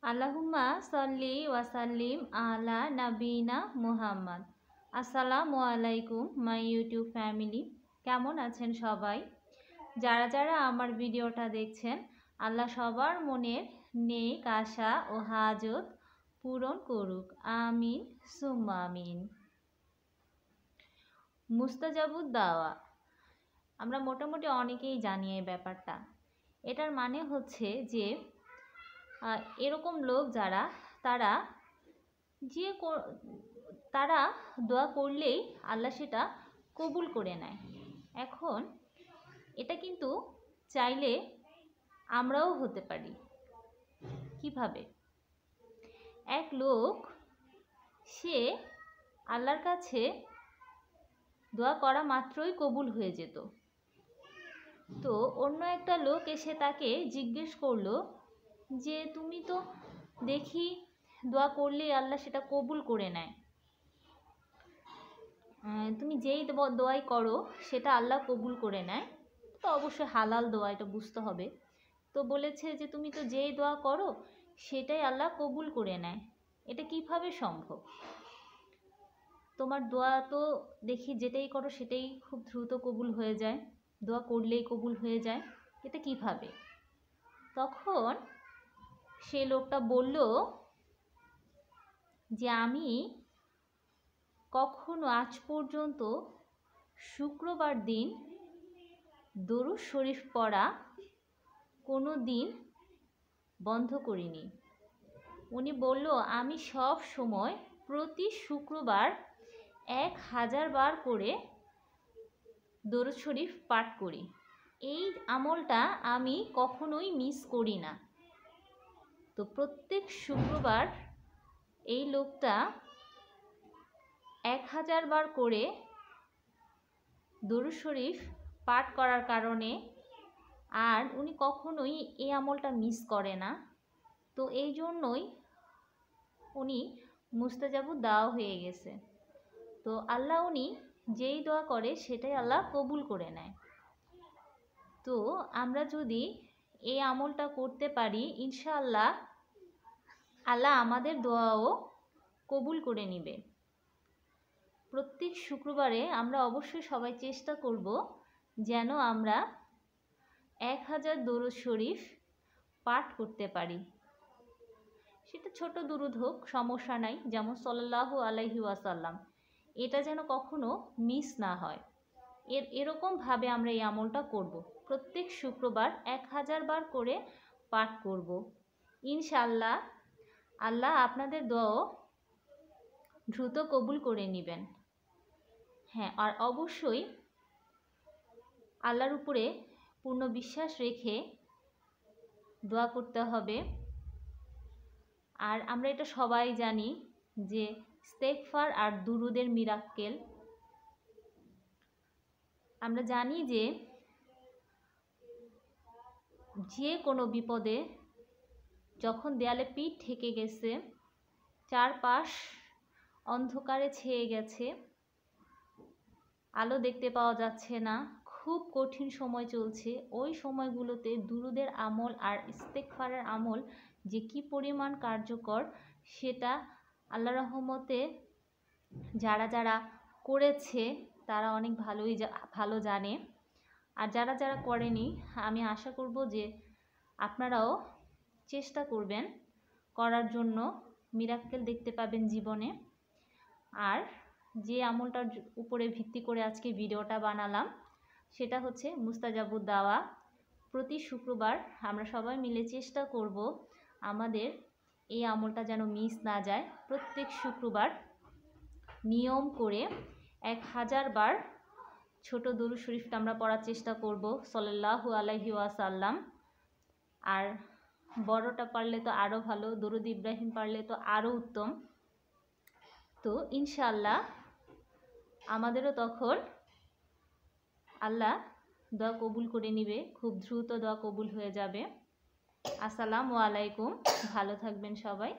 আল্লাহুম্মা সাল্লি ওয়াসাল্লিম আলা নাবিনা মুহাম্মদ। আসসালামু আলাইকুম মাই ইউটিউব ফ্যামিলি, কেমন আছেন সবাই? যারা যারা আমার ভিডিওটা দেখছেন, আল্লাহ সবার মনের নেক আশা ও হাজত পূরণ করুক, আমিন সুম্মা আমিন। মুস্তাজাবুদ দাওয়া, আমরা মোটামুটি অনেকেই জানি এই ব্যাপারটা। এটার মানে হচ্ছে যে এরকম লোক যারা তারা দোয়া করলেই আল্লাহ সেটা কবুল করে নেয়। এখন এটা কিন্তু চাইলে আমরাও হতে পারি। কিভাবে? এক লোক সে আল্লাহর কাছে দোয়া করা মাত্রই কবুল হয়ে যেত। তো অন্য একটা লোক এসে তাকে জিজ্ঞেস করলো যে তুমি তো দেখি দোয়া করলেই আল্লাহ সেটা কবুল করে নেয়, তুমি যেই দোয়াই করো সেটা আল্লাহ কবুল করে নেয়। তো অবশ্যই হালাল দোয়া, এটা বুঝতে হবে। তো বলেছে যে তুমি তো যেই দোয়া করো সেটাই আল্লাহ কবুল করে নেয়, এটা কিভাবে সম্ভব? তোমার দোয়া তো দেখি যেটাই করো সেটাই খুব দ্রুত কবুল হয়ে যায়, দোয়া করলেই কবুল হয়ে যায়, এটা কিভাবে? তখন সে লোকটা বলল যে আমি কখনো আজ পর্যন্ত শুক্রবার দিন দরুদ শরীফ পড়া কোনো দিন বন্ধ করিনি। উনি বলল আমি সব সময় প্রতি শুক্রবার 1000 বার করে দরুদ শরীফ পাঠ করি। এই আমলটা আমি কখনোই মিস করি না। তো প্রত্যেক শুক্রবার এই লোকটা 1000 বার করে দরুদ শরীফ পাঠ করার কারণে আর উনি কখনোই এই আমলটা মিস করে না। তো এই জন্যই উনি মুস্তাজাবুদ দাওয়া হয়ে গেছে। তো আল্লাহ উনি যেই দোয়া করে সেটাই আল্লাহ কবুল করে নেয়। তো আমরা যদি এই আমলটা করতে পারি, ইনশাআল্লাহ আল্লাহ আমাদের দোয়াও কবুল করে নেবে। প্রত্যেক শুক্রবারে আমরা অবশ্যই সবাই চেষ্টা করব যেন আমরা 1000 দরুদ শরীফ পাঠ করতে পারি। সেটা ছোট দরুদ হোক, সমস্যা নাই, যেমন সাল্লাল্লাহু আলাইহি ওয়াসাল্লাম, এটা যেন কখনো মিস না হয়। এরকমভাবে আমরা এই আমলটা করব। প্রত্যেক শুক্রবার 1000 বার করে পাঠ করব। ইনশাআল্লাহ আল্লাহ আপনাদের দোয়াও দ্রুত কবুল করে নেবেন। হ্যাঁ, আর অবশ্যই আল্লাহর উপরে পূর্ণ বিশ্বাস রেখে দোয়া করতে হবে। আর আমরা এটা সবাই জানি যে ইস্তেগফার আর দুরুদের মিরাক্কেল। আমরা জানি যে যে কোনো বিপদে যখন দেয়ালে পিঠ ঠেকে গেছে, চারপাশ অন্ধকারে ছেয়ে গেছে, আলো দেখতে পাওয়া যাচ্ছে না, খুব কঠিন সময় চলছে, ওই সময়গুলোতে দুরুদের আমল আর ইস্তেগফারের আমল যে কি পরিমাণ কার্যকর সেটা আল্লাহ রহমতে যারা যারা করেছে তারা অনেক ভালো জানে। আর যারা যারা করেনি, আমি আশা করব যে আপনারাও চেষ্টা করবেন করার জন্য, মিরাক্কেল দেখতে পাবেন জীবনে। আর যে আমলটার উপরে ভিত্তি করে আজকে ভিডিওটা বানালাম সেটা হচ্ছে মুস্তাজাবুদ দাওয়া। প্রতি শুক্রবার আমরা সবাই মিলে চেষ্টা করব আমাদের এই আমলটা যেন মিস না যায়। প্রত্যেক শুক্রবার নিয়ম করে 1000 বার ছোট দরুদ শরীফটা আমরা পড়ার চেষ্টা করব, সাল্লাল্লাহু আলাইহি ওয়াসাল্লাম। আর বড়টা পারলে তো আরও ভালো, দরুদ ইব্রাহিম পারলে তো আরও উত্তম। তো ইনশাআল্লাহ আমাদেরও তখন আল্লাহ দোয়া কবুল করে নেবে, খুব দ্রুত দোয়া কবুল হয়ে যাবে। আসসালামু আলাইকুম, ভালো থাকবেন সবাই।